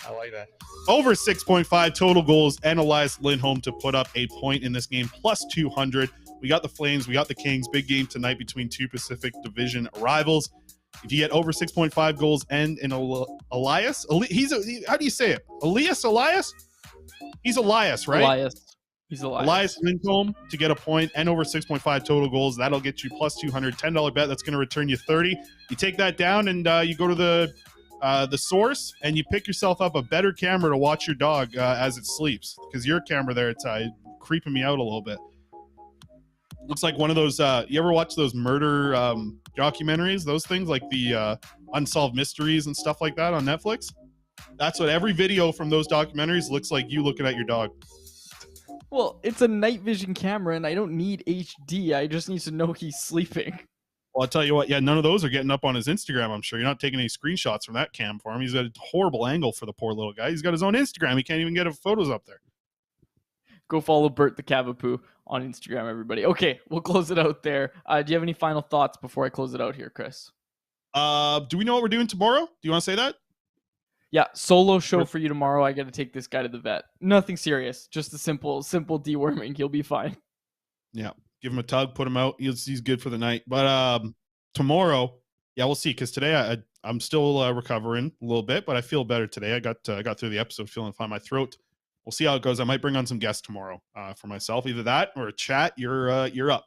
I like that.
Over 6.5 total goals and Elias Lindholm to put up a point in this game, plus 200. We got the Flames. We got the Kings. Big game tonight between two Pacific Division rivals. If you get over 6.5 goals and an Elias, how do you say it? Elias? He's Elias, right?
He's Elias.
Elias Lindholm to get a point and over 6.5 total goals. That'll get you plus 200. $10 bet. That's going to return you 30. You take that down and you go to the source and you pick yourself up a better camera to watch your dog as it sleeps, because your camera there, it's creeping me out a little bit. Looks like one of those you ever watch those murder documentaries, those things like the unsolved mysteries and stuff like that on Netflix? That's what every video from those documentaries looks like, you looking at your dog.
Well, it's a night vision camera and I don't need HD. I just need to know he's sleeping.
Well, I'll tell you what, yeah, none of those are getting up on his Instagram, I'm sure. You're not taking any screenshots from that cam for him. He's got a horrible angle for the poor little guy. He's got his own Instagram. He can't even get photos up there.
Go follow Bert the Cavapoo on Instagram, everybody. Okay, we'll close it out there. Do you have any final thoughts before I close it out here, Chris?
Do we know what we're doing tomorrow? Do you want to say that?
Yeah, solo show for you tomorrow. I got to take this guy to the vet. Nothing serious, just a simple deworming. He'll be fine.
Yeah, give him a tug, put him out. He's good for the night. But tomorrow, yeah, we'll see. Because today I'm still recovering a little bit, but I feel better today. I got through the episode feeling fine. My throat. We'll see how it goes. I might bring on some guests tomorrow for myself. Either that or a chat. You're up.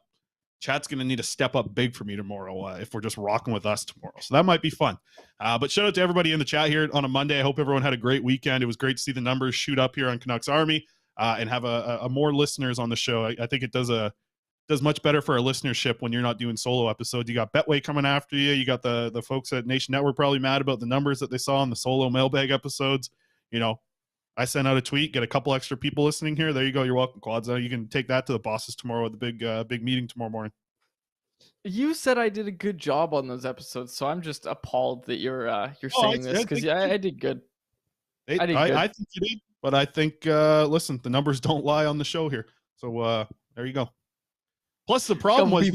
Chat's going to need to step up big for me tomorrow if we're just rocking with us tomorrow. So that might be fun. But shout out to everybody in the chat here on a Monday. I hope everyone had a great weekend. It was great to see the numbers shoot up here on Canucks Army and have a more listeners on the show. I think it does much better for our listenership when you're not doing solo episodes. You got Betway coming after you. You got the folks at Nation Network probably mad about the numbers that they saw on the solo mailbag episodes. You know, I sent out a tweet, get a couple extra people listening here. There you go. You're welcome, Quads. You can take that to the bosses tomorrow at the big meeting tomorrow morning.
You said I did a good job on those episodes, so I'm just appalled that you're saying this, because I did good. I did good.
I think you did, but I think listen, the numbers don't lie on the show here. So there you go. Plus the problem was,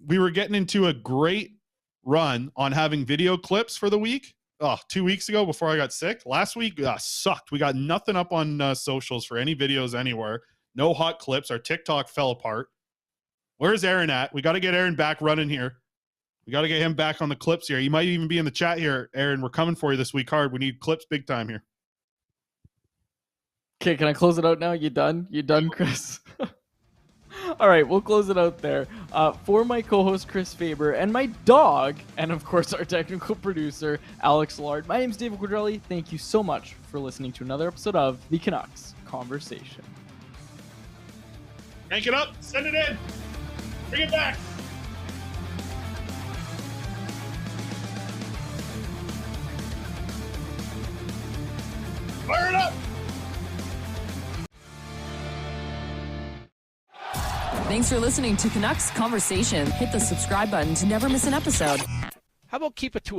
we were getting into a great run on having video clips for the week. 2 weeks ago before I got sick. Last week sucked. We got nothing up on socials for any videos anywhere. No hot clips. Our TikTok fell apart. Where's Aaron at? We got to get Aaron back running here. We got to get him back on the clips here. He might even be in the chat here. Aaron, we're coming for you this week hard. We need clips big time here.
Okay, can I close it out now? You done? You done, Chris? All right, we'll close it out there. For my co-host, Chris Faber, and my dog, and of course our technical producer, Alex Lard, my name's David Quadrelli. Thank you so much for listening to another episode of the Canucks Conversation.
Crank it up. Send it in. Bring it back. Fire it up.
Thanks for listening to Canucks Conversation. Hit the subscribe button to never miss an episode.
How about keep it to a